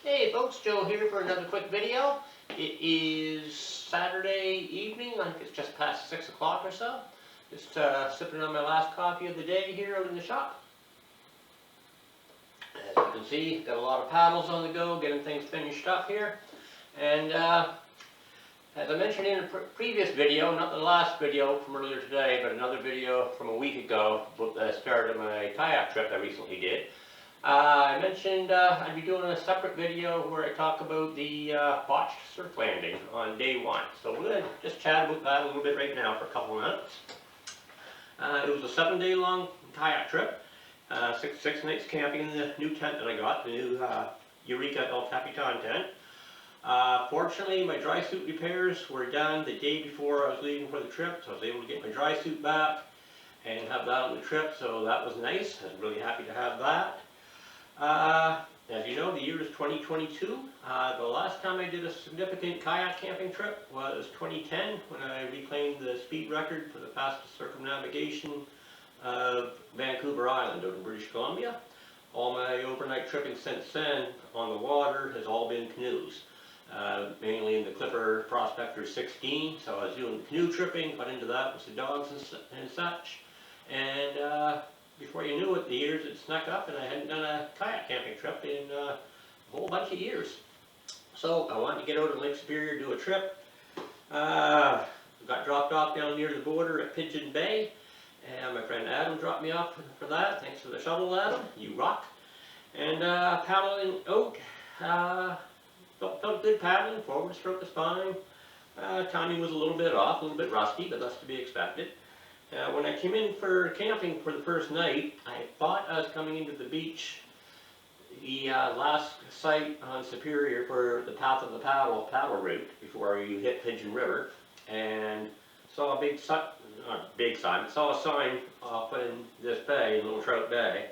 Hey folks, Joe here for another quick video. It is Saturday evening, I think it's just past 6 o'clock or so. Just sipping on my last coffee of the day here out in the shop. As you can see, got a lot of paddles on the go, getting things finished up here. And as I mentioned in a previous video, not the last video from earlier today, but another video from a week ago about the start of my kayak trip I recently did. I mentioned I'd be doing a separate video where I talk about the botched surf landing on day one. So we're going to just chat about that a little bit right now for a couple of minutes. It was a 7-day long kayak trip. Six nights camping in the new tent that I got, the new Eureka El Capitan tent. Fortunately, my dry suit repairs were done the day before I was leaving for the trip, so I was able to get my dry suit back and have that on the trip, so that was nice. I was really happy to have that. As you know, the year is 2022. The last time I did a significant kayak camping trip was 2010 when I reclaimed the speed record for the fastest circumnavigation of Vancouver Island out in British Columbia. All my overnight tripping since then on the water has all been canoes, mainly in the Clipper Prospector 16. So I was doing canoe tripping, got into that with the dogs and such. And before you knew it, the years had snuck up and I hadn't done a kayak camping trip in a whole bunch of years. So I wanted to get out of Lake Superior, do a trip. Got dropped off down near the border at Pigeon Bay, and my friend Adam dropped me off for that. Thanks for the shuttle, Adam. You rock. And paddling out, felt good paddling. Forward stroke was fine. Timing was a little bit off, a little bit rusty, but that's to be expected. When I came in for camping for the first night, I thought I was coming into the beach, the last site on Superior for the Path of the paddle route before you hit Pigeon River, and saw a saw a sign off in this bay, in Little Trout Bay,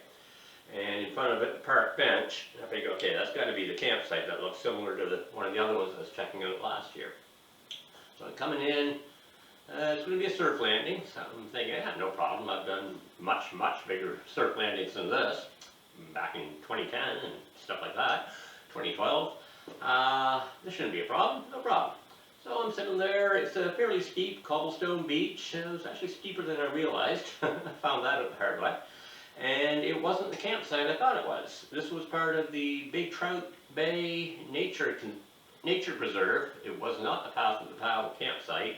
and in front of it, the park bench. I figured, okay, that's got to be the campsite. That looks similar to one of the other ones I was checking out last year. So I'm coming in. It's going to be a surf landing, so I'm thinking, yeah, no problem. I've done much bigger surf landings than this, back in 2010 and stuff like that, 2012. This shouldn't be a problem, no problem. So I'm sitting there, it's a fairly steep cobblestone beach. It was actually steeper than I realized. I found that out the hard way. And it wasn't the campsite I thought it was. This was part of the Big Trout Bay Nature Preserve. It was not the Path of the Paddle campsite.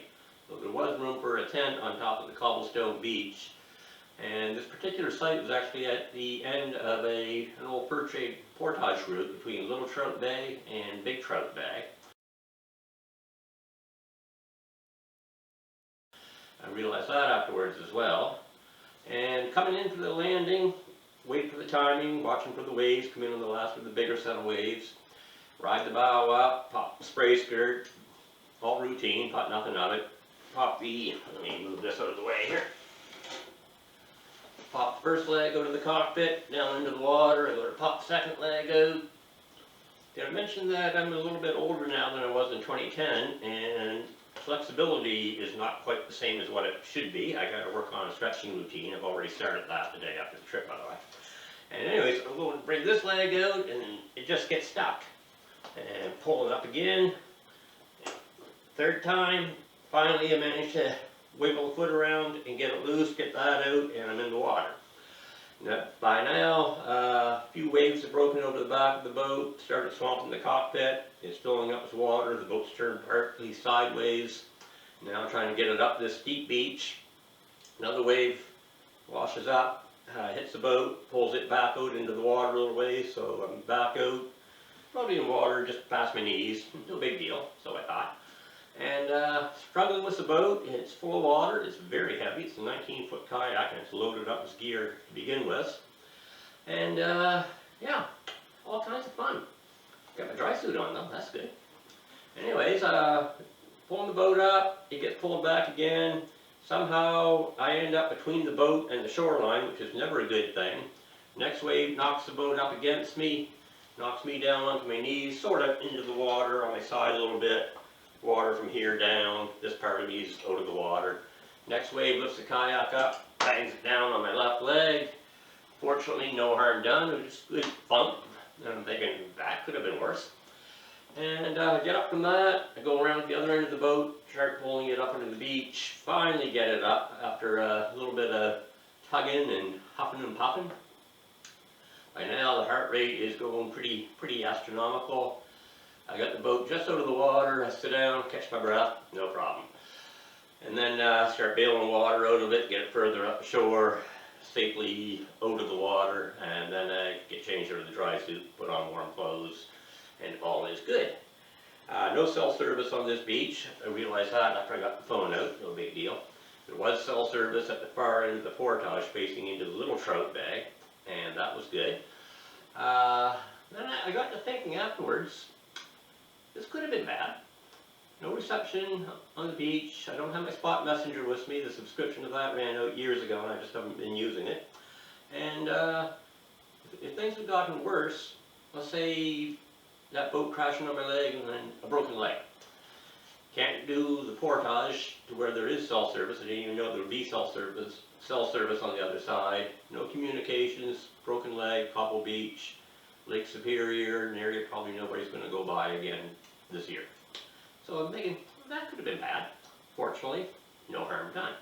So there was room for a tent on top of the cobblestone beach, and this particular site was actually at the end of an old fur trade portage route between Little Trout Bay and Big Trout Bay. I realized that afterwards as well. And coming into the landing, wait for the timing, watching for the waves, come in on the last of the bigger set of waves, ride the bow up, pop the spray skirt, all routine, thought nothing of it. Let me move this out of the way here. Pop the first leg out of the cockpit, down into the water, I go to pop the second leg out. Did I mention that I'm a little bit older now than I was in 2010, and flexibility is not quite the same as what it should be. I got to work on a stretching routine. I've already started that the day after the trip, by the way. And anyways, I'm going to bring this leg out, and it just gets stuck. And pull it up again. Third time. Finally, I managed to wiggle the foot around and get it loose, get that out, and I'm in the water. Now, by now, a few waves have broken over the back of the boat, started swamping the cockpit. It's filling up with water. The boat's turned partly sideways. Now I'm trying to get it up this steep beach. Another wave washes up, hits the boat, pulls it back out into the water a little ways, so I'm back out, probably in water just past my knees. No big deal, so I thought. And struggling with the boat, it's full of water, it's very heavy, it's a 19-foot kayak and it's loaded up with gear to begin with. And yeah, all kinds of fun. Got my dry suit on though, that's good. Anyways, pulling the boat up, it gets pulled back again. Somehow I end up between the boat and the shoreline, which is never a good thing. Next wave knocks the boat up against me, knocks me down onto my knees, sort of into the water on my side a little bit. Water from here down, this part of me is out of the water. Next wave lifts the kayak up, bangs it down on my left leg. Fortunately, no harm done, it was just good bump, And I'm thinking, that could have been worse. And get up from that, I go around to the other end of the boat, start pulling it up into the beach, finally get it up after a little bit of tugging and huffing and puffing. By now the heart rate is going pretty astronomical. I got the boat just out of the water, I sit down, catch my breath, no problem. And then start bailing the water out of it, get it further up shore, safely out of the water, and then get changed out of the dry suit, put on warm clothes, and all is good. No cell service on this beach. I realized that after I got the phone out, no big deal. There was cell service at the far end of the portage facing into the little trout bag, and that was good. Then I got to thinking afterwards, this could have been bad. No reception on the beach. I don't have my spot messenger with me. The subscription to that ran out years ago and I just haven't been using it. And if things had gotten worse, let's say that boat crashing on my leg and then a broken leg. Can't do the portage to where there is cell service. I didn't even know there would be cell service on the other side. No communications, broken leg, Cobble Beach, Lake Superior, an area probably nobody's going to go by again this year. So I'm thinking, that could have been bad. Fortunately, no harm done.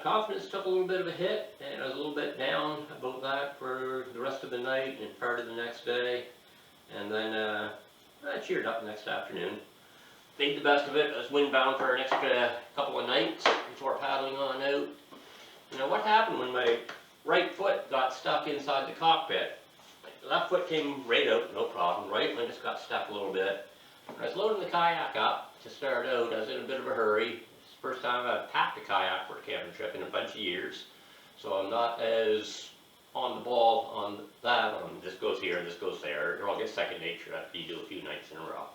Confidence took a little bit of a hit, and I was a little bit down about that for the rest of the night and part of the next day. And then I cheered up the next afternoon. Made the best of it. I was windbound for an extra couple of nights before paddling on out. You know, what happened when my right foot got stuck inside the cockpit? Left foot came right out, no problem. Right one just got stuck a little bit. I was loading the kayak up to start out. I was in a bit of a hurry. It's the first time I've packed a kayak for a camping trip in a bunch of years. So I'm not as on the ball on that. This goes here and this goes there. Or I'll get second nature after you do a few nights in a row.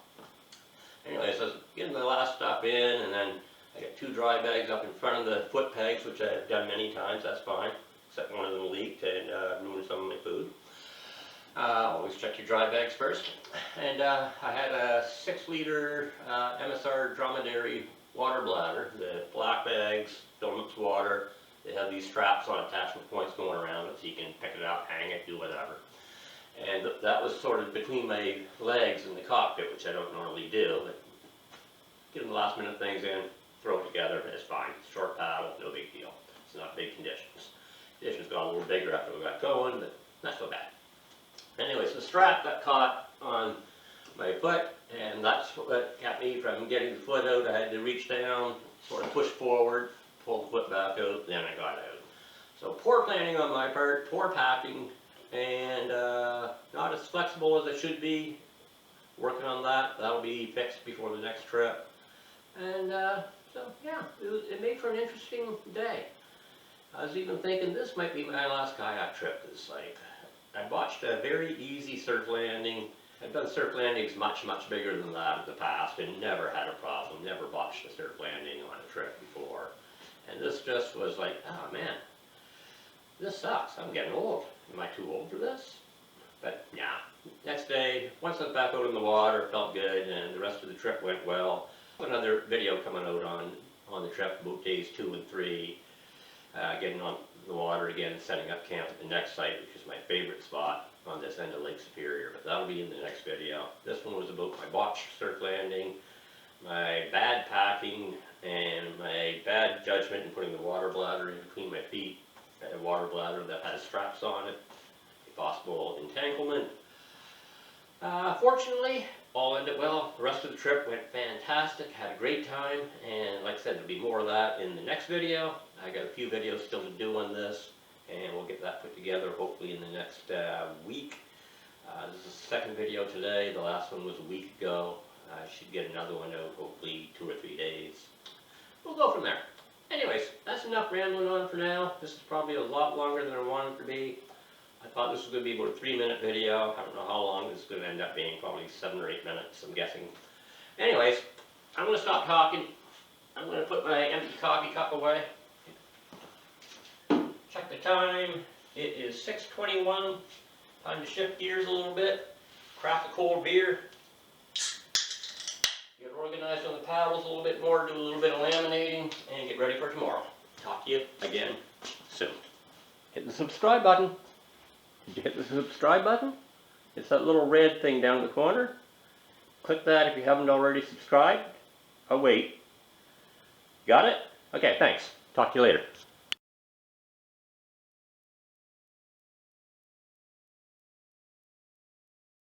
Anyways, I was getting my last stop in, and then I got 2 dry bags up in front of the foot pegs, which I've done many times. That's fine. Except one of them leaked and ruined some of my food. Always check your dry bags first. And I had a 6-liter MSR dromedary water bladder. The black bags fill up with water. They have these straps on attachment points going around it so you can pick it up, hang it, do whatever. And that was sort of between my legs and the cockpit, which I don't normally do. But getting the last minute things in, throw it together, it's fine. Short paddle, no big deal. It's not big conditions. Conditions got a little bigger after we got going, but not so bad. Anyways, the strap got caught on my foot, and that's what kept me from getting the foot out. I had to reach down, sort of push forward, pull the foot back out, then I got out. So poor planning on my part, poor packing, and not as flexible as I should be. Working on that. That'll be fixed before the next trip. And so yeah, it made for an interesting day. I was even thinking this might be my last kayak trip. It's like, I botched a very easy surf landing. I've done surf landings much bigger than that in the past and never had a problem, never botched a surf landing on a trip before. And this just was like, oh man, this sucks, I'm getting old. Am I too old for this? But yeah, next day, once I was back out in the water, it felt good and the rest of the trip went well. Another video coming out on the trip, about days 2 and 3, getting on the water again, setting up camp at the next site, which is my favorite spot on this end of Lake Superior, but that'll be in the next video. This one was about my botched surf landing, my bad packing, and my bad judgment in putting the water bladder in between my feet, a water bladder that has straps on it, a possible entanglement. Fortunately, all ended well. The rest of the trip went fantastic, had a great time, and like I said, there'll be more of that in the next video. I got a few videos still to do on this, and we'll get that put together hopefully in the next week. This is the second video today. The last one was a week ago. I should get another one out hopefully 2 or 3 days. We'll go from there. Anyways, that's enough rambling on for now. This is probably a lot longer than I wanted it to be. I thought this was going to be about a 3-minute video. I don't know how long this is going to end up being, probably 7 or 8 minutes, I'm guessing. Anyways, I'm going to stop talking. I'm going to put my empty coffee cup away. Check the time. It is 6:21. Time to shift gears a little bit. Crack a cold beer. Get organized on the paddles a little bit more, do a little bit of laminating, and get ready for tomorrow. Talk to you again soon. Hit the subscribe button. Did you hit the subscribe button? It's that little red thing down in the corner. Click that if you haven't already subscribed. Oh wait. Got it? Okay, thanks. Talk to you later.